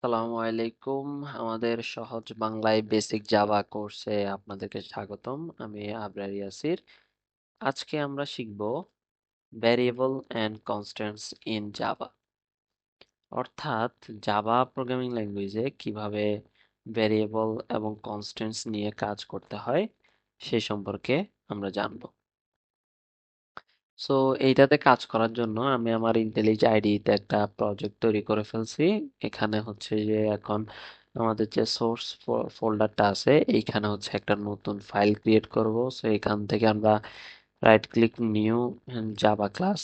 আসসালামু আলাইকুম। আমাদের সহজ বাংলায় বেসিক জাভা কোর্সে আপনাদেরকে স্বাগতম। আমি আবরার ইয়াসির। আজকে আমরা শিখব variable and constants in Java, অর্থাৎ জাভা প্রোগ্রামিং ল্যাঙ্গুয়েজে কিভাবে ভ্যারিয়েবল এবং কনস্ট্যান্টস নিয়ে কাজ করতে হয় সে সম্পর্কে আমরা জানব। সো এইটাতে কাজ করার জন্য আমি আমার ইন্টেলিজ আইডিতে একটা প্রজেক্ট তৈরি করে ফেলছি। এখানে হচ্ছে যে এখন আমাদের যে সোর্স ফোল্ডারটা আছে এইখানে হচ্ছে একটা নতুন ফাইল ক্রিয়েট করব। সো এখান থেকে আমরা right click new Java class,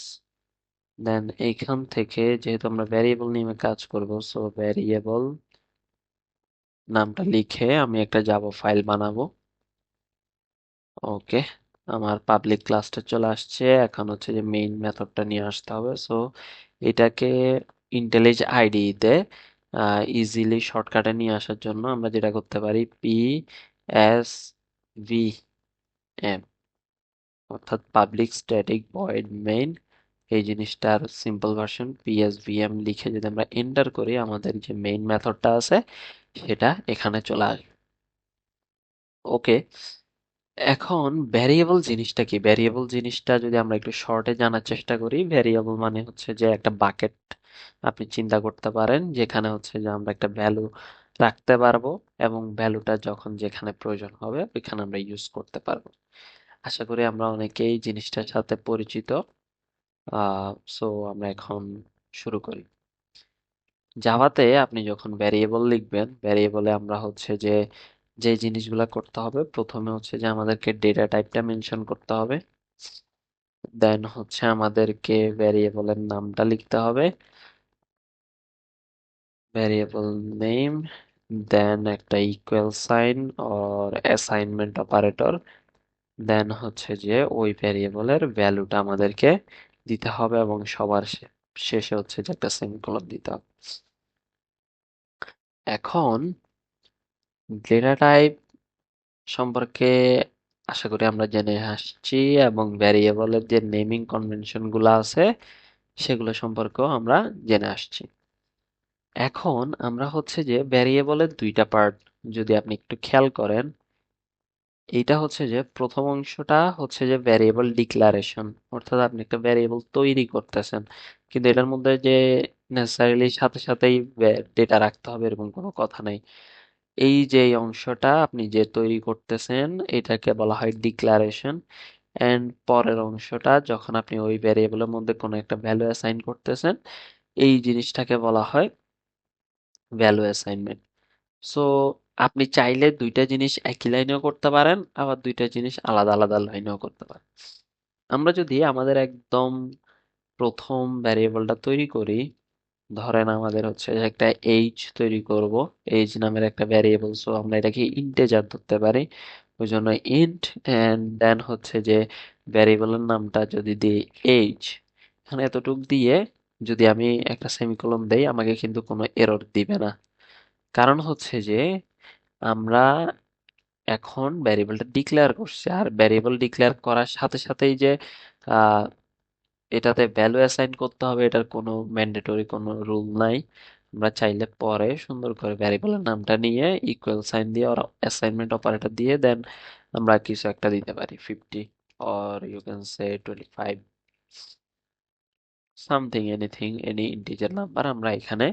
then এইখান থেকে যেহেতু আমরা ভ্যারিয়েবল নিয়ে কাজ করব, সো ভ্যারিয়েবল নামটা লিখে আমি একটা জাভা ফাইল বানাবো। ওকে, আমার পাবলিক ক্লাসটা চলে আসছে। এখন হচ্ছে যে মেইন মেথডটা নিয়ে আসতে হবে। সো এটাকে ইন্টেলিজ আইডিতে ইজিলি শর্টকাটে নিয়ে আসার জন্য আমরা যেটা করতে পারি, পি এস ভি এম, অর্থাৎ পাবলিক স্ট্যাটিক ভয়েড মেইন, এই জিনিসটার সিম্পল ভার্সন পিএসভিএম লিখে যদি আমরা এন্টার করি আমাদের যে মেইন মেথডটা আছে সেটা এখানে চলে আসবে। ওকে, এখন ভ্যারিয়েবল জিনিসটা কি? ভ্যারিয়েবল জিনিসটা যদি আমরা একটু শর্টে জানার চেষ্টা করি, ভ্যারিয়েবল মানে হচ্ছে যে একটা বাকেট আপনি চিন্তা করতে পারেন, যেখানে হচ্ছে যে আমরা একটা ভ্যালু রাখতে পারবো এবং ভ্যালুটা যখন যেখানে প্রয়োজন হবে ওইখানে আমরা ইউজ করতে পারবো। আশা করি আমরা অনেকেই জিনিসটার সাথে পরিচিত। সো আমরা এখন শুরু করি। জাভাতে আপনি যখন ভ্যারিয়েবল লিখবেন, ভ্যারিয়েবলে আমরা হচ্ছে যে যে জিনিসগুলা করতে হবে, প্রথমে হচ্ছে যে আমাদেরকে ডেটা টাইপটা মেনশন করতে হবে, দেন হচ্ছে আমাদেরকে ভ্যারিয়েবলের নামটা লিখতে হবে, ভ্যারিয়েবল নেম, দেন একটা equal sign or assignment operator, then হচ্ছে যে ওই ভ্যারিয়েবলের ভ্যালুটা আমাদেরকে দিতে হবে এবং সবার শেষে হচ্ছে যে একটা সেমিকোলন দিতে হবে। এখন ডেটা টাইপ সম্পর্কে আশা করি আমরা জেনে আসছি এবং ভ্যারিয়েবলের যে নেমিং কনভেনশন গুলো আছে সেগুলো সম্পর্কেও আমরা জেনে আসছি। এখন আমরা হচ্ছে যে ভ্যারিয়েবলের দুইটা পার্ট যদি আপনি একটু খেয়াল করেন, এইটা হচ্ছে যে প্রথম অংশটা হচ্ছে যে ভ্যারিয়েবল ডিক্লারেশন, অর্থাৎ আপনি একটা ভ্যারিয়েবল তৈরি করতেছেন কিন্তু এটার মধ্যে যে নেসেসারিলি সাথে সাথেই ডেটা রাখতে হবে এরকম কোনো কথা নাই। এই যে এই অংশটা আপনি যে তৈরি করতেছেন এটাকে বলা হয় ডিক্লারেশন, এন্ড পরের অংশটা যখন আপনি ওই ভ্যারিয়েবলের মধ্যে কোনো একটা ভ্যালু অ্যাসাইন করতেছেন এই জিনিসটাকে বলা হয় ভ্যালু অ্যাসাইনমেন্ট। সো আপনি চাইলে দুইটা জিনিস একই লাইনেও করতে পারেন, আবার দুইটা জিনিস আলাদা আলাদা লাইনেও করতে পারেন। আমরা যদি আমাদের একদম প্রথম ভ্যারিয়েবলটা তৈরি করি, ধরেন আমাদের হচ্ছে যে একটা এইজ তৈরি করব, এইজ নামের একটা ভ্যারিয়েবল, সো আমরা এটাকে ইন্টেজার ধরতে পারি, ওই জন্য ইন্ট, এন্ড দেন হচ্ছে যে ভ্যারিয়েবলের নামটা যদি দিই এইজ, এখানে এতটুক দিয়ে যদি আমি একটা সেমিকোলন দেই আমাকে কিন্তু কোনো এরর দিবে না। কারণ হচ্ছে যে আমরা এখন ভ্যারিয়েবলটা ডিক্লেয়ার করছি, আর ভ্যারিয়েবল ডিক্লেয়ার করার সাথে সাথেই যে আহ, এটাতে ভ্যালু অ্যাসাইন করতে হবে এটার কোনো ম্যান্ডেটরি কোনো রুল নাই। আমরা চাইলে পরে সুন্দর করে ভ্যারিয়েবলের নামটা নিয়ে ইকুয়াল সাইন দিয়ে ওর অ্যাসাইনমেন্ট অপারেটর দিয়ে দেন আমরা কিছু একটা দিতে পারি, 50 or you can say 25, something, anything, any integer number আমরা এখানে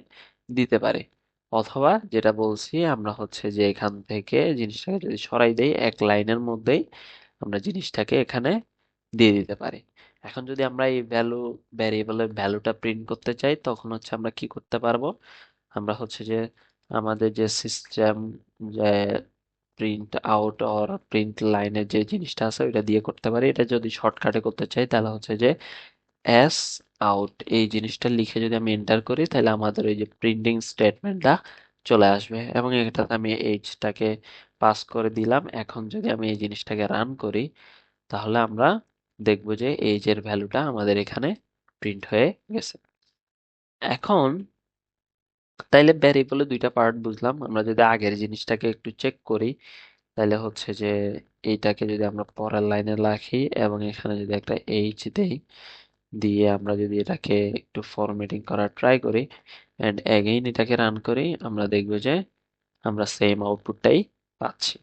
দিতে পারি। অথবা যেটা বলছি আমরা হচ্ছে যে এখান থেকে জিনিসটাকে যদি সরাই দেই এক লাইনের মধ্যেই আমরা জিনিসটাকে এখানে দিয়ে দিতে পারি। এখন যদি আমরা এই ভ্যারিয়েবলের ভ্যালুটা প্রিন্ট করতে চাই তখন হচ্ছে আমরা কি করতে পারবো, আমরা হচ্ছে যে আমাদের যে সিস্টেম যে প্রিন্ট আউট অর প্রিন্ট লাইনের যে জিনিসটা আছে ওইটা দিয়ে করতে পারি। এটা যদি শর্টকাটে করতে চাই তাহলে হচ্ছে যে এস আউট এই জিনিসটা লিখে যদি আমি এন্টার করি তাহলে আমাদের ওই যে প্রিন্টিং স্টেটমেন্টটা চলে আসবে এবং এটাতে আমি এইচটাকে পাস করে দিলাম। এখন যদি আমি এই জিনিসটাকে রান করি তাহলে আমরা দেখব যে এইজের ভ্যালুটা আমাদের এখানে প্রিন্ট হয়ে গেছে। এখন তাইলে ভ্যারিয়েবলে দুইটা পার্ট বুঝলাম। আমরা যদি আগের জিনিসটাকে একটু চেক করি তাহলে হচ্ছে যে এইটাকে যদি আমরা পরের লাইনে রাখি এবং এখানে যদি একটা এইচ দেই, দিয়ে আমরা যদি এটাকে একটু ফরম্যাটিং করার ট্রাই করি অ্যান্ড এগেইন এটাকে রান করি, আমরা দেখব যে আমরা সেম আউটপুটটাই পাচ্ছি।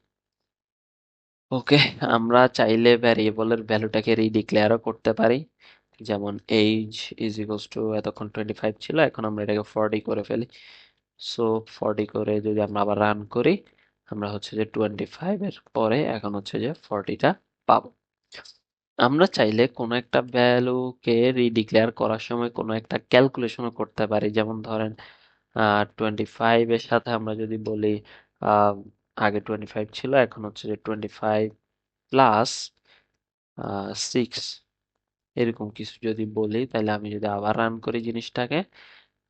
ওকে, আমরা চাইলে ভ্যারিয়েবলের ভ্যালুটাকে রিডিক্লেয়ারও করতে পারি। যেমন এইজ ইজ ইকুয়ালস টু এতক্ষণ 25 ছিল, এখন আমরা এটাকে 40 করে ফেলি। সো 40 করে যদি আমরা আবার রান করি, আমরা হচ্ছে যে 25 এর পরে এখন হচ্ছে যে 40টা পাবো। আমরা চাইলে কোনো একটা ভ্যালুকে রিডিক্লেয়ার করার সময় কোনো একটা ক্যালকুলেশনও করতে পারি। যেমন ধরেন 25 এর সাথে আমরা যদি বলি আহ, আগে 25 ছিল, এখন হচ্ছে যে 25 প্লাস 6, এরকম কিছু যদি বলি, তাহলে আমি যদি আবার রান করি জিনিসটাকে,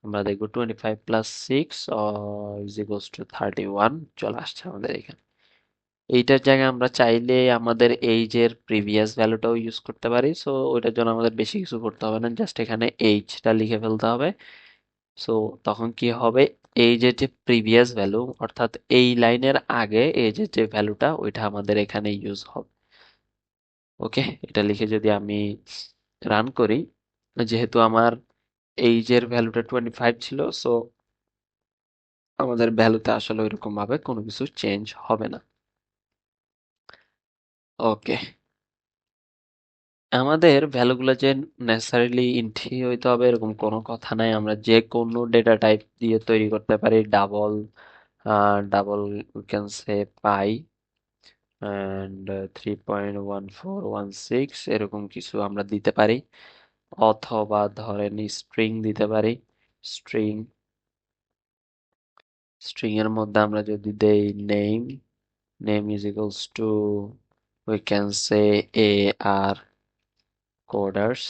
আমরা দেখবো 25 প্লাস 6 ইজ ইকুয়ালস টু 31 চলে আসছে আমাদের এখানে। এইটার জায়গায় আমরা চাইলে আমাদের এইজের প্রিভিয়াস ভ্যালুটাও ইউজ করতে পারি। সো ওইটার জন্য আমাদের বেশি কিছু করতে হবে না, জাস্ট এখানে এইজটা লিখে ফেলতে হবে। সো তখন কি হবে, এইজের যে প্রিভিয়াস ভ্যালু, অর্থাৎ এই লাইনের আগে এইজের যে ভ্যালুটা, ওইটা আমাদের এখানে ইউজ হবে। ওকে, এটা লিখে যদি আমি রান করি, যেহেতু আমার এইজের ভ্যালুটা 25 ছিল, সো আমাদের ভ্যালুতে আসলে ওইরকম ভাবে কোনো কিছু চেঞ্জ হবে না। ওকে, আমাদের ভ্যালুগুলো যে নেসেসারিলি ইন্টি হইতে হবে এরকম কোনো কথা নাই। আমরা যে কোনো ডেটা টাইপ দিয়ে তৈরি করতে পারি। Double double we can say pi and 3.1416 এরকম কিছু আমরা দিতে পারি, অথবা ধরেন স্ট্রিং দিতে পারি। স্ট্রিং স্ট্রিং এর মধ্যে আমরা যদি দেই name, name is equals to we can say R coders,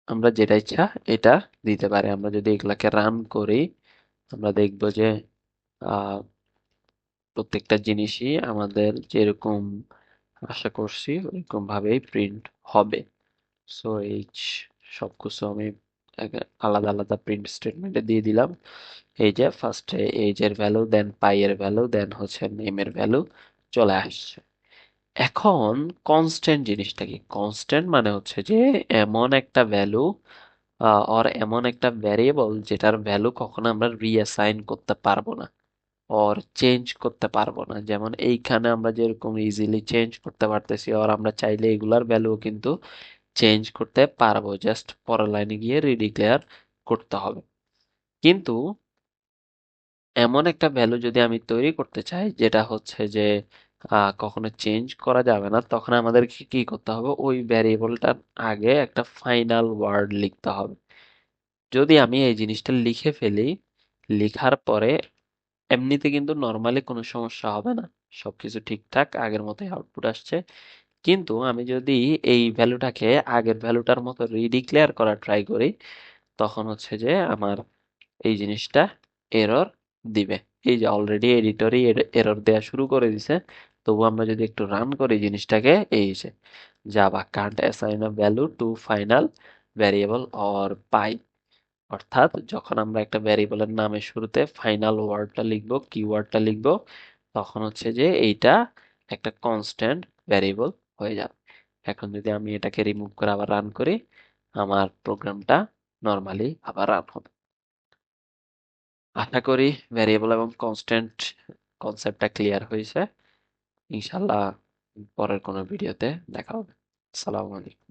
আমরা যেটা ইচ্ছা এটা দিতে পারি। আমরা যদি এগুলাকে রান করি, আমরা দেখব যে আহ, প্রত্যেকটা জিনিসই আমাদের যেরকম আশা করছি ওইরকম ভাবেই প্রিন্ট হবে। সো এই সবকিছু আমি আলাদা আলাদা প্রিন্ট স্টেটমেন্টে দিয়ে দিলাম। এই যে ফার্স্টে এইজ এর ভ্যালু, দেন পাই এর ভ্যালু, দেন হচ্ছে নেম এর ভ্যালু চলে আসছে। এখন কনস্ট্যান্ট জিনিসটা কি? কনস্ট্যান্ট মানে হচ্ছে যে এমন একটা ভ্যালু অর এমন একটা ভ্যারিয়েবল যেটার ভ্যালু কখনো আমরা রিঅ্যাসাইন করতে পারবো না, অর চেঞ্জ করতে পারবো না। যেমন এইখানে আমরা যেরকম ইজিলি চেঞ্জ করতে পারতেছি, আর আমরা চাইলে এগুলার ভ্যালু কিন্তু চেঞ্জ করতে পারবো, জাস্ট পরের লাইনে গিয়ে রিডিক্লেয়ার করতে হবে। কিন্তু এমন একটা ভ্যালু যদি আমি তৈরি করতে চাই যেটা হচ্ছে যে কখনো চেঞ্জ করা যাবে না, তখন আমাদের কি করতে হবে, ওই ভ্যারিয়েবলটার আগে একটা ফাইনাল ওয়ার্ড লিখতে হবে। যদি আমি এই জিনিসটা লিখে ফেলি, লিখার পরে এমনিতে কিন্তু নর্মালি কোনো সমস্যা হবে না, সবকিছু ঠিকঠাক আগের মতোই আউটপুট আসছে। কিন্তু আমি যদি এই ভ্যালুটাকে আগের ভ্যালুটার মতো রিডিক্লেয়ার করা ট্রাই করি, তখন হচ্ছে যে আমার এই জিনিসটা এরর দিবে। এই যে অলরেডি এডিটরই এরর দেওয়া শুরু করে দিছে। তবু আমরা যদি একটু রান করি জিনিসটাকে, এই যে Java can't assign a value to final variable or pi, অর্থাৎ যখন আমরা একটা ভ্যারিয়েবলের নামের শুরুতে ফাইনাল ওয়ার্ডটা লিখবো, কিওয়ার্ডটা লিখবো, তখন হচ্ছে যে এইটা একটা কনস্ট্যান্ট ভ্যারিয়েবল হয়ে যাবে। এখন যদি আমি এটাকে রিমুভ করে আবার রান করি, আমার প্রোগ্রামটা নর্মালি আবার রান হবে। আশা করি ভ্যারিয়েবল এবং কনস্ট্যান্ট কনসেপ্টটা ক্লিয়ার হয়েছে। ইনশাল্লাহ পরের কোনো ভিডিওতে দেখা হবে। আসসালামু আলাইকুম।